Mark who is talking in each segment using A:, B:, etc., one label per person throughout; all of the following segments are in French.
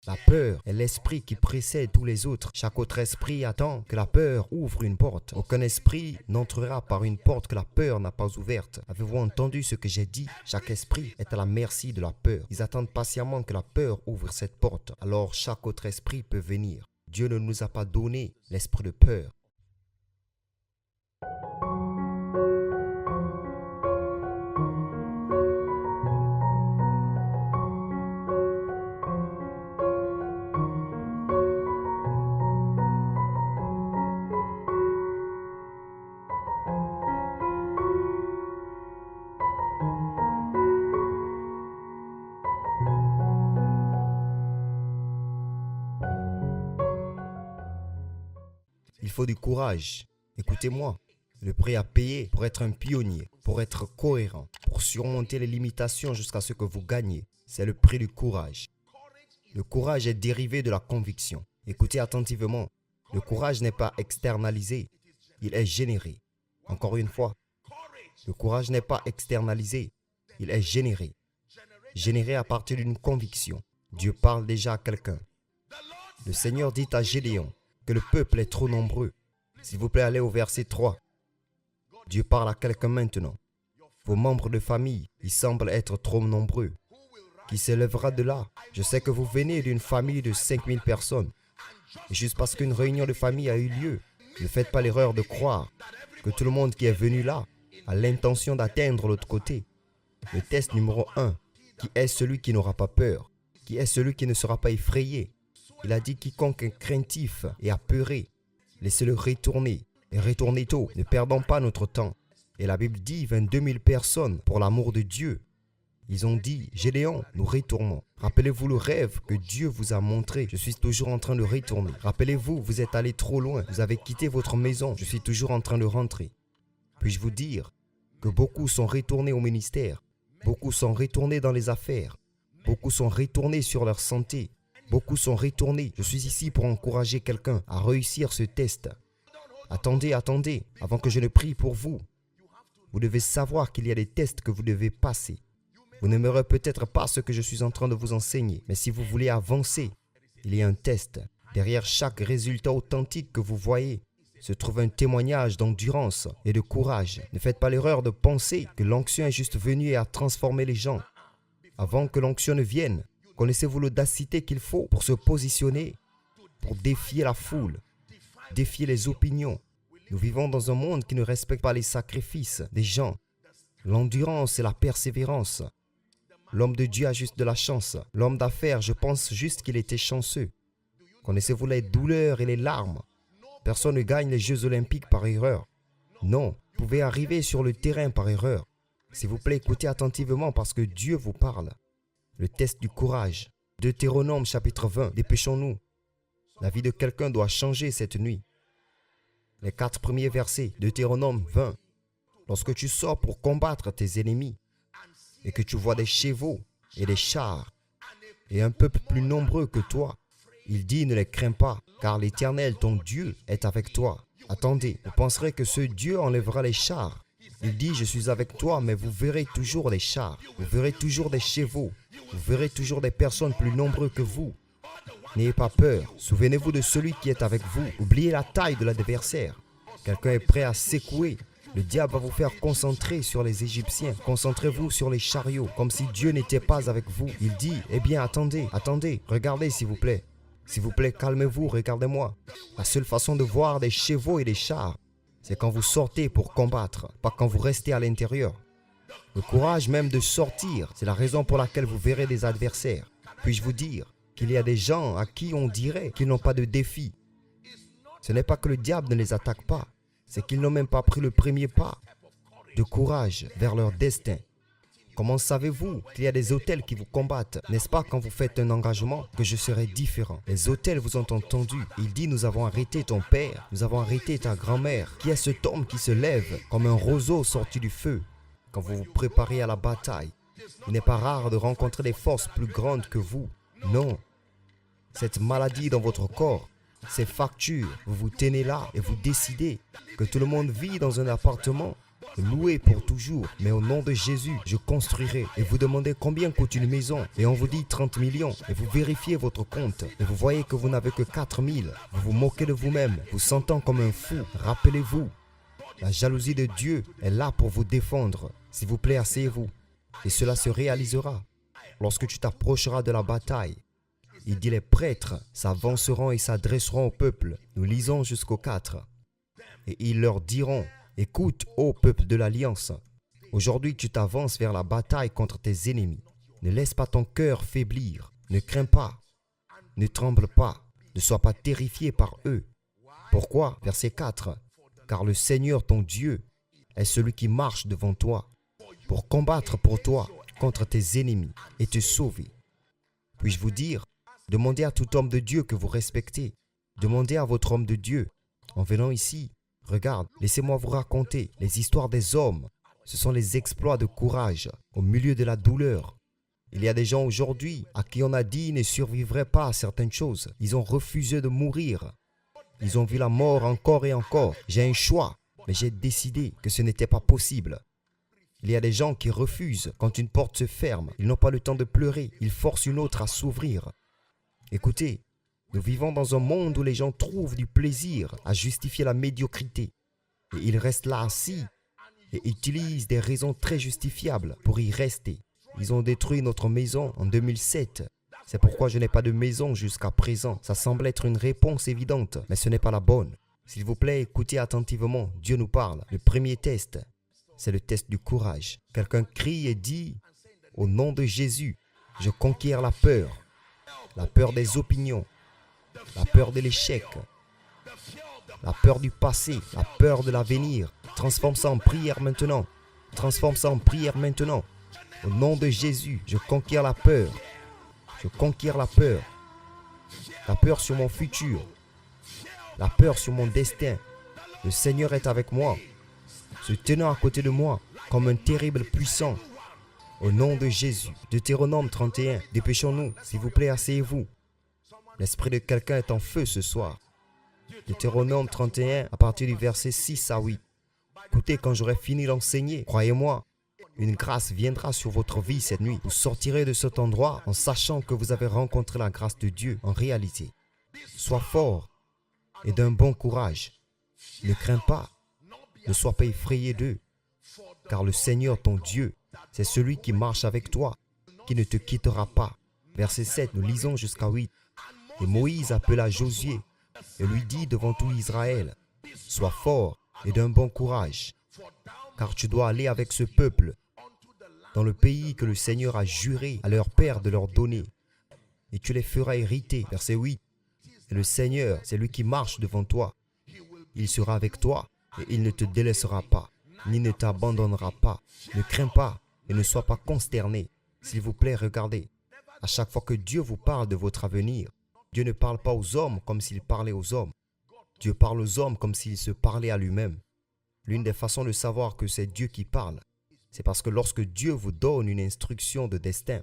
A: La peur est l'esprit qui précède tous les autres. Chaque autre esprit attend que la peur ouvre une porte. Aucun esprit n'entrera par une porte que la peur n'a pas ouverte. Avez-vous entendu ce que j'ai dit? Chaque esprit est à la merci de la peur. Ils attendent patiemment que la peur ouvre cette porte. Alors chaque autre esprit peut venir. Dieu ne nous a pas donné l'esprit de peur. Il faut du courage. Écoutez-moi. Le prix à payer pour être un pionnier, pour être cohérent, pour surmonter les limitations jusqu'à ce que vous gagnez, c'est le prix du courage. Le courage est dérivé de la conviction. Écoutez attentivement. Le courage n'est pas externalisé, il est généré. Encore une fois, le courage n'est pas externalisé, il est généré. Généré à partir d'une conviction. Dieu parle déjà à quelqu'un. Le Seigneur dit à Gédéon que le peuple est trop nombreux. S'il vous plaît, allez au verset 3. Dieu parle à quelqu'un maintenant. Vos membres de famille, ils semblent être trop nombreux. Qui s'élèvera de là? Je sais que vous venez d'une famille de 5000 personnes. Et juste parce qu'une réunion de famille a eu lieu, ne faites pas l'erreur de croire que tout le monde qui est venu là a l'intention d'atteindre l'autre côté. Le test numéro 1, qui est celui qui n'aura pas peur? Qui est celui qui ne sera pas effrayé? Il a dit quiconque est craintif et apeuré, laissez-le retourner. Et retournez tôt, ne perdons pas notre temps. Et la Bible dit 22 000 personnes pour l'amour de Dieu. Ils ont dit, Gédéon, nous retournons. Rappelez-vous le rêve que Dieu vous a montré. Je suis toujours en train de retourner. Rappelez-vous, vous êtes allé trop loin. Vous avez quitté votre maison. Je suis toujours en train de rentrer. Puis-je vous dire que beaucoup sont retournés au ministère. Beaucoup sont retournés dans les affaires. Beaucoup sont retournés sur leur santé. Beaucoup sont retournés. Je suis ici pour encourager quelqu'un à réussir ce test. Attendez, avant que je ne prie pour vous. Vous devez savoir qu'il y a des tests que vous devez passer. Vous n'aimerez peut-être pas ce que je suis en train de vous enseigner, mais si vous voulez avancer, il y a un test. Derrière chaque résultat authentique que vous voyez, se trouve un témoignage d'endurance et de courage. Ne faites pas l'erreur de penser que l'onction est juste venue et a transformé les gens. Avant que l'onction ne vienne, connaissez-vous l'audacité qu'il faut pour se positionner, pour défier la foule, défier les opinions? Nous vivons dans un monde qui ne respecte pas les sacrifices des gens, l'endurance et la persévérance. L'homme de Dieu a juste de la chance. L'homme d'affaires, je pense juste qu'il était chanceux. Connaissez-vous les douleurs et les larmes? Personne ne gagne les Jeux olympiques par erreur. Non, vous pouvez arriver sur le terrain par erreur. S'il vous plaît, écoutez attentivement parce que Dieu vous parle. Le test du courage. Deutéronome chapitre 20. Dépêchons-nous. La vie de quelqu'un doit changer cette nuit. Les 4 premiers versets. Deutéronome 20. Lorsque tu sors pour combattre tes ennemis et que tu vois des chevaux et des chars et un peuple plus nombreux que toi, il dit ne les crains pas, car l'Éternel, ton Dieu, est avec toi. Attendez, vous penserez que ce Dieu enlèvera les chars. Il dit, je suis avec toi, mais vous verrez toujours des chars, vous verrez toujours des chevaux, vous verrez toujours des personnes plus nombreuses que vous. N'ayez pas peur, souvenez-vous de celui qui est avec vous. Oubliez la taille de l'adversaire. Quelqu'un est prêt à secouer. Le diable va vous faire concentrer sur les Égyptiens. Concentrez-vous sur les chariots, comme si Dieu n'était pas avec vous. Il dit, eh bien attendez, regardez s'il vous plaît. S'il vous plaît, calmez-vous, regardez-moi. La seule façon de voir des chevaux et des chars, c'est quand vous sortez pour combattre, pas quand vous restez à l'intérieur. Le courage même de sortir, c'est la raison pour laquelle vous verrez des adversaires. Puis-je vous dire qu'il y a des gens à qui on dirait qu'ils n'ont pas de défi. Ce n'est pas que le diable ne les attaque pas, c'est qu'ils n'ont même pas pris le premier pas de courage vers leur destin. Comment savez-vous qu'il y a des autels qui vous combattent? N'est-ce pas quand vous faites un engagement que je serai différent? Les autels vous ont entendu. Il dit, nous avons arrêté ton père, nous avons arrêté ta grand-mère. Qui est cet homme qui se lève comme un roseau sorti du feu? Quand vous vous préparez à la bataille, il n'est pas rare de rencontrer des forces plus grandes que vous. Non. Cette maladie dans votre corps, ces factures, vous vous tenez là et vous décidez que tout le monde vit dans un appartement loué pour toujours. Mais au nom de Jésus, je construirai. Et vous demandez combien coûte une maison. Et on vous dit 30 millions. Et vous vérifiez votre compte. Et vous voyez que vous n'avez que 4 000. Vous vous moquez de vous-même, vous sentant comme un fou. Rappelez-vous, la jalousie de Dieu est là pour vous défendre. S'il vous plaît, asseyez-vous. Et cela se réalisera. Lorsque tu t'approcheras de la bataille, il dit les prêtres s'avanceront et s'adresseront au peuple. Nous lisons jusqu'au 4. Et ils leur diront, écoute, ô peuple de l'Alliance, aujourd'hui tu t'avances vers la bataille contre tes ennemis. Ne laisse pas ton cœur faiblir. Ne crains pas. Ne tremble pas. Ne sois pas terrifié par eux. Pourquoi? Verset 4. Car le Seigneur ton Dieu est celui qui marche devant toi pour combattre pour toi contre tes ennemis et te sauver. Puis-je vous dire, demandez à tout homme de Dieu que vous respectez. Demandez à votre homme de Dieu. En venant ici, regarde, laissez-moi vous raconter les histoires des hommes. Ce sont les exploits de courage au milieu de la douleur. Il y a des gens aujourd'hui à qui on a dit qu'ils ne survivraient pas à certaines choses. Ils ont refusé de mourir. Ils ont vu la mort encore et encore. J'ai un choix, mais j'ai décidé que ce n'était pas possible. Il y a des gens qui refusent quand une porte se ferme. Ils n'ont pas le temps de pleurer. Ils forcent une autre à s'ouvrir. Écoutez, nous vivons dans un monde où les gens trouvent du plaisir à justifier la médiocrité. Et ils restent là assis et utilisent des raisons très justifiables pour y rester. Ils ont détruit notre maison en 2007. C'est pourquoi je n'ai pas de maison jusqu'à présent. Ça semble être une réponse évidente, mais ce n'est pas la bonne. S'il vous plaît, écoutez attentivement. Dieu nous parle. Le premier test, c'est le test du courage. Quelqu'un crie et dit, au nom de Jésus, je conquiers la peur des opinions, la peur de l'échec, la peur du passé, la peur de l'avenir. Transforme ça en prière maintenant. Transforme ça en prière maintenant. Au nom de Jésus, je conquiers la peur. Je conquiers la peur. La peur sur mon futur. La peur sur mon destin. Le Seigneur est avec moi, se tenant à côté de moi comme un terrible puissant. Au nom de Jésus. Deutéronome 31. Dépêchons-nous. S'il vous plaît, asseyez-vous. L'esprit de quelqu'un est en feu ce soir. Deutéronome 31, à partir du verset 6 à 8. Écoutez, quand j'aurai fini d'enseigner, croyez-moi, une grâce viendra sur votre vie cette nuit. Vous sortirez de cet endroit en sachant que vous avez rencontré la grâce de Dieu en réalité. Sois fort et d'un bon courage. Ne crains pas. Ne sois pas effrayé d'eux. Car le Seigneur, ton Dieu, c'est celui qui marche avec toi, qui ne te quittera pas. Verset 7, nous lisons jusqu'à 8. Et Moïse appela Josué et lui dit devant tout Israël, « Sois fort et d'un bon courage, car tu dois aller avec ce peuple dans le pays que le Seigneur a juré à leur père de leur donner, et tu les feras hériter. » Verset 8. Et le Seigneur, c'est lui qui marche devant toi. Il sera avec toi et il ne te délaissera pas, ni ne t'abandonnera pas. Ne crains pas et ne sois pas consterné. S'il vous plaît, regardez. À chaque fois que Dieu vous parle de votre avenir, Dieu ne parle pas aux hommes comme s'il parlait aux hommes. Dieu parle aux hommes comme s'il se parlait à lui-même. L'une des façons de savoir que c'est Dieu qui parle, c'est parce que lorsque Dieu vous donne une instruction de destin,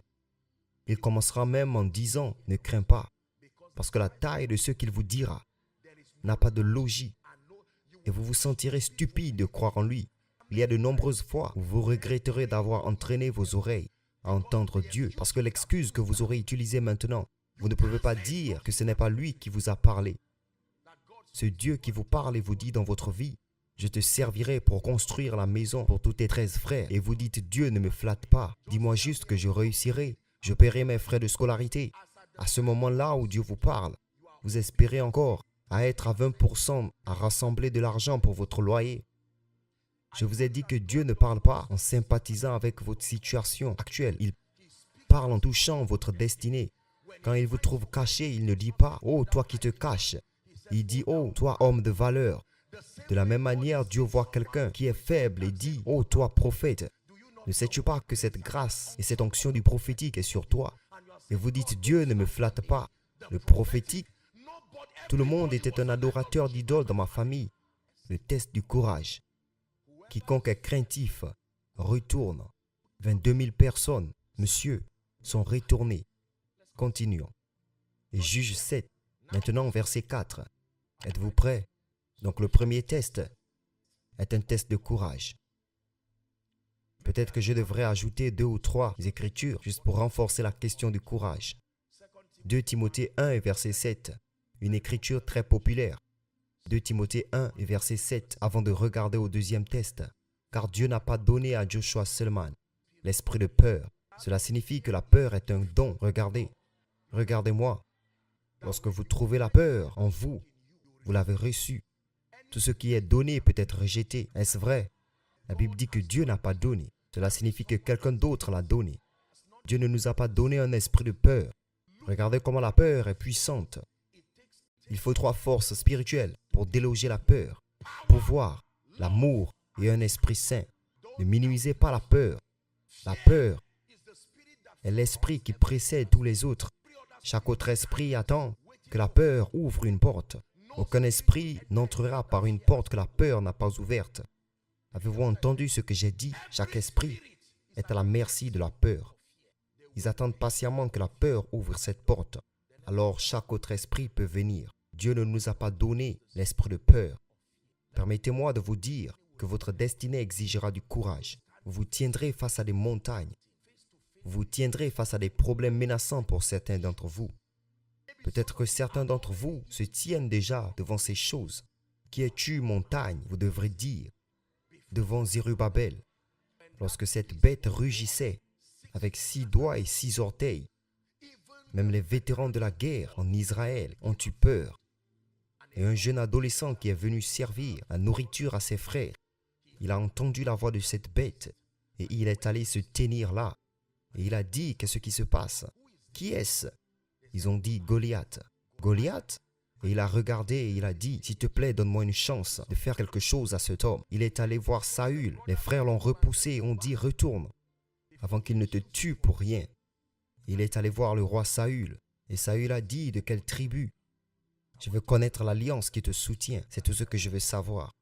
A: il commencera même en disant « Ne crains pas », parce que la taille de ce qu'il vous dira n'a pas de logique et vous vous sentirez stupide de croire en lui. Il y a de nombreuses fois où vous regretterez d'avoir entraîné vos oreilles à entendre Dieu parce que l'excuse que vous aurez utilisée maintenant, vous ne pouvez pas dire que ce n'est pas lui qui vous a parlé. Ce Dieu qui vous parle et vous dit dans votre vie, « Je te servirai pour construire la maison pour tous tes 13 frères. » Et vous dites, « Dieu ne me flatte pas. Dis-moi juste que je réussirai. Je paierai mes frais de scolarité. » À ce moment-là où Dieu vous parle, vous espérez encore à être à 20% à rassembler de l'argent pour votre loyer. Je vous ai dit que Dieu ne parle pas en sympathisant avec votre situation actuelle. Il parle en touchant votre destinée. Quand il vous trouve caché, il ne dit pas « Oh, toi qui te caches ». Il dit « Oh, toi homme de valeur ». De la même manière, Dieu voit quelqu'un qui est faible et dit « Oh, toi prophète ». Ne sais-tu pas que cette grâce et cette onction du prophétique est sur toi? Et vous dites « Dieu ne me flatte pas ». Le prophétique, tout le monde était un adorateur d'idoles dans ma famille. Le test du courage. Quiconque est craintif retourne. 22 000 personnes, monsieur, sont retournées. Continuons. Et Juge 7, maintenant verset 4. Êtes-vous prêts? Donc le premier test est un test de courage. Peut-être que je devrais ajouter 2 ou 3 écritures juste pour renforcer la question du courage. 2 Timothée 1 et verset 7, une écriture très populaire. 2 Timothée 1 et verset 7 avant de regarder au deuxième test. Car Dieu n'a pas donné à Joshua Selman l'esprit de peur. Cela signifie que la peur est un don. Regardez-moi. Lorsque vous trouvez la peur en vous, vous l'avez reçue. Tout ce qui est donné peut être rejeté. Est-ce vrai? La Bible dit que Dieu n'a pas donné. Cela signifie que quelqu'un d'autre l'a donné. Dieu ne nous a pas donné un esprit de peur. Regardez comment la peur est puissante. Il faut 3 forces spirituelles pour déloger la peur. Pouvoir, l'amour et un esprit saint. Ne minimisez pas la peur. La peur est l'esprit qui précède tous les autres. Chaque autre esprit attend que la peur ouvre une porte. Aucun esprit n'entrera par une porte que la peur n'a pas ouverte. Avez-vous entendu ce que j'ai dit? Chaque esprit est à la merci de la peur. Ils attendent patiemment que la peur ouvre cette porte. Alors chaque autre esprit peut venir. Dieu ne nous a pas donné l'esprit de peur. Permettez-moi de vous dire que votre destinée exigera du courage. Vous vous tiendrez face à des montagnes. Vous vous tiendrez face à des problèmes menaçants pour certains d'entre vous. Peut-être que certains d'entre vous se tiennent déjà devant ces choses. Qui es-tu, montagne? Vous devrez dire. Devant Zérubabel, lorsque cette bête rugissait avec 6 doigts et 6 orteils, même les vétérans de la guerre en Israël ont eu peur. Et un jeune adolescent qui est venu servir la nourriture à ses frères, il a entendu la voix de cette bête et il est allé se tenir là. Et il a dit, qu'est-ce qui se passe? Qui est-ce? Ils ont dit Goliath. Goliath? Et il a regardé et il a dit, s'il te plaît, donne-moi une chance de faire quelque chose à cet homme. Il est allé voir Saül. Les frères l'ont repoussé et ont dit, retourne, avant qu'il ne te tue pour rien. Il est allé voir le roi Saül. Et Saül a dit, de quelle tribu? Je veux connaître l'alliance qui te soutient. C'est tout ce que je veux savoir.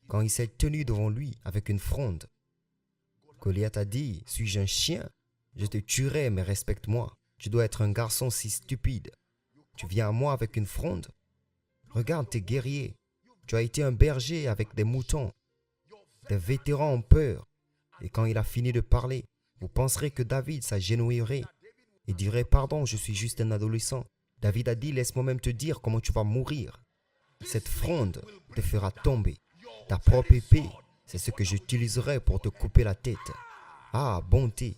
A: Quand il s'est tenu devant lui avec une fronde, Goliath a dit, suis-je un chien? Je te tuerai, mais respecte-moi. Tu dois être un garçon si stupide. Tu viens à moi avec une fronde? Regarde tes guerriers. Tu as été un berger avec des moutons. Des vétérans ont peur. Et quand il a fini de parler, vous penserez que David s'agenouillerait et dirait, pardon, je suis juste un adolescent. David a dit, laisse-moi même te dire comment tu vas mourir. Cette fronde te fera tomber. Ta propre épée, c'est ce que j'utiliserai pour te couper la tête. Ah, bonté.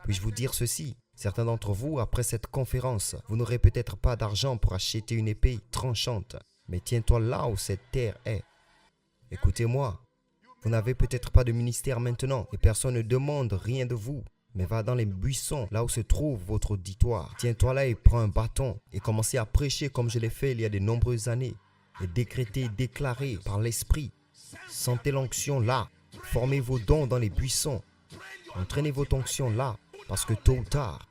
A: Puis-je vous dire ceci? Certains d'entre vous, après cette conférence, vous n'aurez peut-être pas d'argent pour acheter une épée tranchante. Mais tiens-toi là où cette terre est. Écoutez-moi, vous n'avez peut-être pas de ministère maintenant et personne ne demande rien de vous. Mais va dans les buissons, là où se trouve votre auditoire. Tiens-toi là et prends un bâton et commencez à prêcher comme je l'ai fait il y a de nombreuses années. Et décréter, déclarer par l'esprit. Sentez l'onction là. Formez vos dons dans les buissons. Entraînez votre onction là. Parce que tôt ou tard,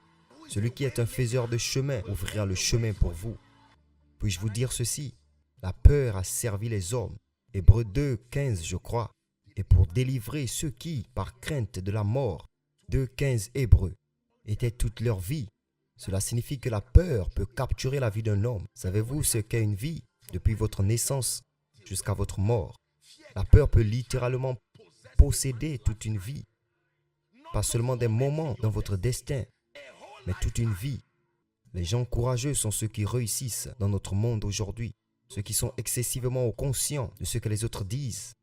A: celui qui est un faiseur de chemin ouvrira le chemin pour vous. Puis-je vous dire ceci? La peur a servi les hommes. Hébreux 2, 15, je crois. Et pour délivrer ceux qui, par crainte de la mort, 2, 15 Hébreux, étaient toute leur vie. Cela signifie que la peur peut capturer la vie d'un homme. Savez-vous ce qu'est une vie? Depuis votre naissance jusqu'à votre mort. La peur peut littéralement posséder toute une vie. Pas seulement des moments dans votre destin, mais toute une vie. Les gens courageux sont ceux qui réussissent dans notre monde aujourd'hui. Ceux qui sont excessivement conscients de ce que les autres disent.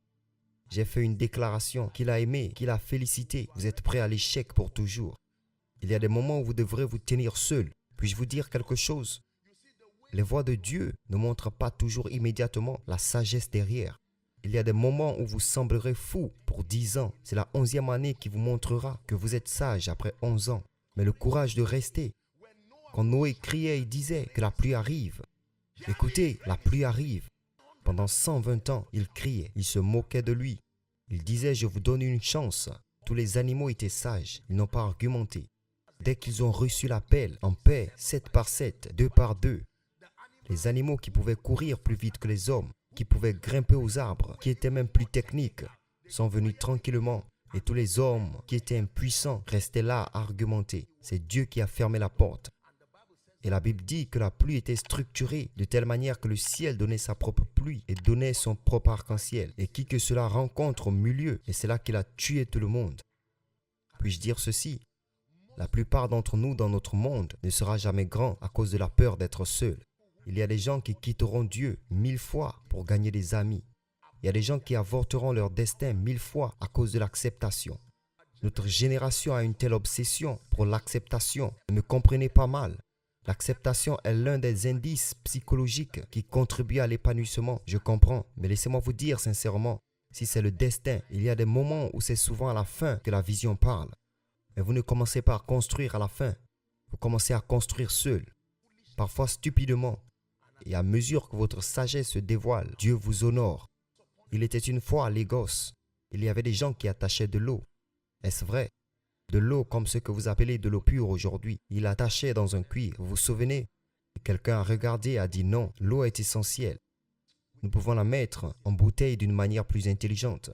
A: J'ai fait une déclaration qu'il a aimée, qu'il a félicité. Vous êtes prêt à l'échec pour toujours. Il y a des moments où vous devrez vous tenir seul. Puis-je vous dire quelque chose? Les voix de Dieu ne montrent pas toujours immédiatement la sagesse derrière. Il y a des moments où vous semblerez fou pour 10 ans. C'est la 11e année qui vous montrera que vous êtes sage après 11 ans. Mais le courage de rester. Quand Noé criait et disait que la pluie arrive. Écoutez, la pluie arrive. Pendant 120 ans, il criait, il se moquait de lui. Il disait, je vous donne une chance. Tous les animaux étaient sages, ils n'ont pas argumenté. Dès qu'ils ont reçu l'appel, en paix, 7 par 7, 2 par 2, les animaux qui pouvaient courir plus vite que les hommes, qui pouvaient grimper aux arbres, qui étaient même plus techniques, sont venus tranquillement. Et tous les hommes qui étaient impuissants restaient là à argumenter. C'est Dieu qui a fermé la porte. Et la Bible dit que la pluie était structurée de telle manière que le ciel donnait sa propre pluie et donnait son propre arc-en-ciel. Et qui que cela rencontre au milieu, et c'est là qu'il a tué tout le monde. Puis-je dire ceci? La plupart d'entre nous dans notre monde ne sera jamais grand à cause de la peur d'être seul. Il y a des gens qui quitteront Dieu 1000 fois pour gagner des amis. Il y a des gens qui avorteront leur destin 1000 fois à cause de l'acceptation. Notre génération a une telle obsession pour l'acceptation. Ne me comprenez pas mal. L'acceptation est l'un des indices psychologiques qui contribue à l'épanouissement. Je comprends, mais laissez-moi vous dire sincèrement, si c'est le destin, il y a des moments où c'est souvent à la fin que la vision parle. Mais vous ne commencez pas à construire à la fin. Vous commencez à construire seul, parfois stupidement. Et à mesure que votre sagesse se dévoile, Dieu vous honore. Il était une fois à Lagos. Il y avait des gens qui attachaient de l'eau. Est-ce vrai? De l'eau comme ce que vous appelez de l'eau pure aujourd'hui. Il attachait dans un cuir, vous vous souvenez? Et quelqu'un a regardé et a dit non, l'eau est essentielle. Nous pouvons la mettre en bouteille d'une manière plus intelligente.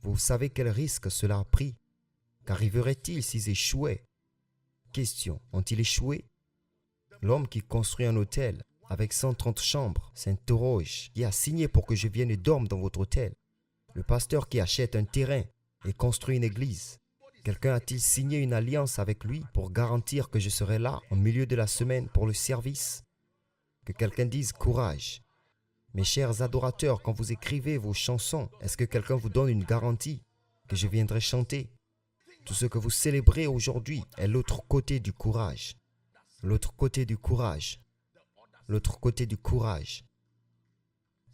A: Vous savez quel risque cela a pris? Qu'arriverait-il s'ils échouaient? Question, ont-ils échoué? L'homme qui construit un hôtel avec 130 chambres s'interroge. Qui a signé pour que je vienne et dorme dans votre hôtel? Le pasteur qui achète un terrain et construit une église. Quelqu'un a-t-il signé une alliance avec lui pour garantir que je serai là au milieu de la semaine pour le service? Que quelqu'un dise courage. Mes chers adorateurs, quand vous écrivez vos chansons, est-ce que quelqu'un vous donne une garantie que je viendrai chanter? Tout ce que vous célébrez aujourd'hui est l'autre côté du courage. L'autre côté du courage. L'autre côté du courage.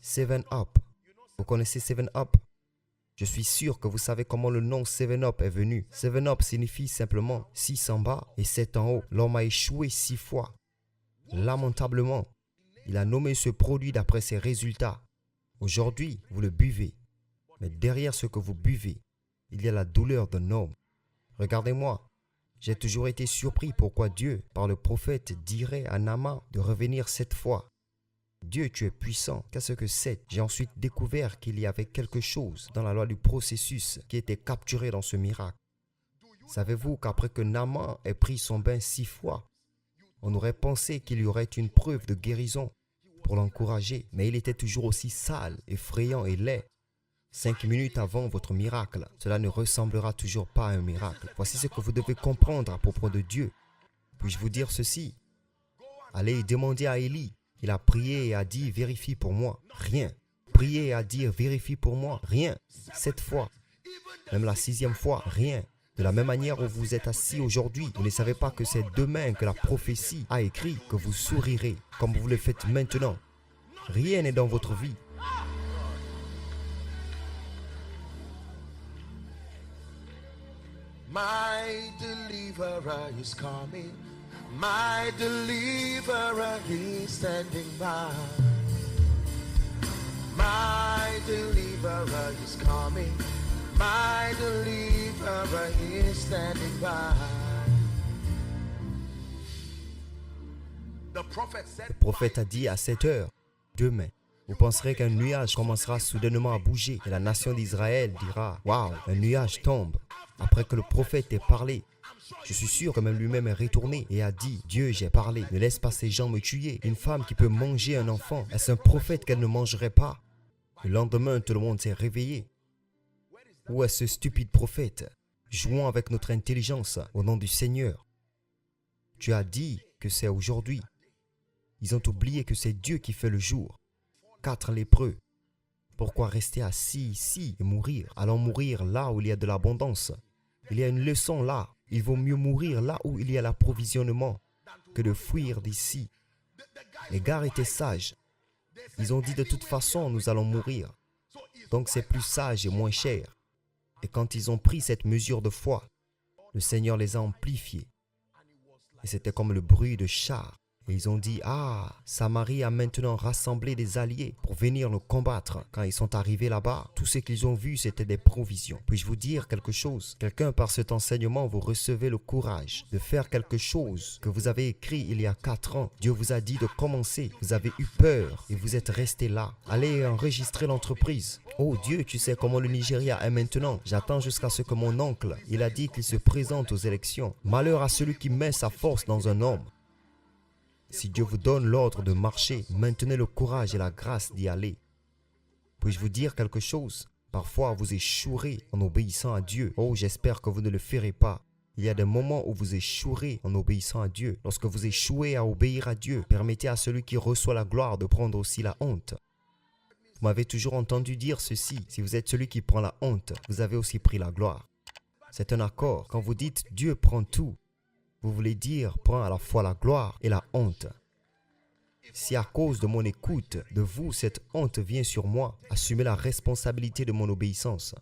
A: 7-Up. Vous connaissez 7-Up? Je suis sûr que vous savez comment le nom 7-Up est venu. 7-Up signifie simplement 6 en bas et 7 en haut. L'homme a échoué 6 fois. Lamentablement, il a nommé ce produit d'après ses résultats. Aujourd'hui, vous le buvez. Mais derrière ce que vous buvez, il y a la douleur d'un homme. Regardez-moi. J'ai toujours été surpris pourquoi Dieu, par le prophète, dirait à Naaman de revenir 7 fois. Dieu, tu es puissant. Qu'est-ce que c'est? J'ai ensuite découvert qu'il y avait quelque chose dans la loi du processus qui était capturé dans ce miracle. Savez-vous qu'après que Naaman ait pris son bain 6 fois, on aurait pensé qu'il y aurait une preuve de guérison pour l'encourager, mais il était toujours aussi sale, effrayant et laid. 5 minutes avant votre miracle, cela ne ressemblera toujours pas à un miracle. Voici ce que vous devez comprendre à propos de Dieu. Puis-je vous dire ceci? Allez demander à Élie. Il a prié et a dit, vérifie pour moi. Rien. Prié et a dit, vérifie pour moi. Rien. 7 fois. Même la 6e fois. Rien. De la même manière où vous êtes assis aujourd'hui, vous ne savez pas que c'est demain que la prophétie a écrit que vous sourirez, comme vous le faites maintenant. Rien n'est dans votre vie.
B: My deliverer is coming. My deliverer is standing by. My deliverer is coming. My deliverer is standing by. The prophet said,
A: Le prophète a dit à 7 heures, demain, vous penserez qu'un nuage commencera soudainement à bouger et la nation d'Israël dira, waouh, un nuage tombe. Après que le prophète ait parlé, je suis sûr que même lui-même est retourné et a dit, Dieu, j'ai parlé, ne laisse pas ces gens me tuer. Une femme qui peut manger un enfant, est-ce un prophète qu'elle ne mangerait pas? Le lendemain, tout le monde s'est réveillé. Où est ce stupide prophète? Jouons avec notre intelligence au nom du Seigneur. Tu as dit que c'est aujourd'hui. Ils ont oublié que c'est Dieu qui fait le jour. 4 lépreux. Pourquoi rester assis ici et mourir? Allons mourir là où il y a de l'abondance. Il y a une leçon là. Il vaut mieux mourir là où il y a l'approvisionnement que de fuir d'ici. Les gars étaient sages. Ils ont dit de toute façon nous allons mourir. Donc c'est plus sage et moins cher. Et quand ils ont pris cette mesure de foi, le Seigneur les a amplifiés. Et c'était comme le bruit de chars. Et ils ont dit, ah, Samarie a maintenant rassemblé des alliés pour venir nous combattre. Quand ils sont arrivés là-bas, tout ce qu'ils ont vu, c'était des provisions. Puis-je vous dire quelque chose? Quelqu'un, par cet enseignement, vous recevez le courage de faire quelque chose que vous avez écrit il y a 4 ans. Dieu vous a dit de commencer. Vous avez eu peur et vous êtes resté là. Allez enregistrer l'entreprise. Oh Dieu, tu sais comment le Nigeria est maintenant. J'attends jusqu'à ce que mon oncle, il a dit qu'il se présente aux élections. Malheur à celui qui met sa force dans un homme. Si Dieu vous donne l'ordre de marcher, maintenez le courage et la grâce d'y aller. Puis-je vous dire quelque chose? Parfois, vous échouerez en obéissant à Dieu. Oh, j'espère que vous ne le ferez pas. Il y a des moments où vous échouerez en obéissant à Dieu. Lorsque vous échouez à obéir à Dieu, permettez à celui qui reçoit la gloire de prendre aussi la honte. Vous m'avez toujours entendu dire ceci. Si vous êtes celui qui prend la honte, vous avez aussi pris la gloire. C'est un accord. Quand vous dites « Dieu prend tout », vous voulez dire « prend à la fois la gloire et la honte ». Si à cause de mon écoute de vous, cette honte vient sur moi, assumez la responsabilité de mon obéissance.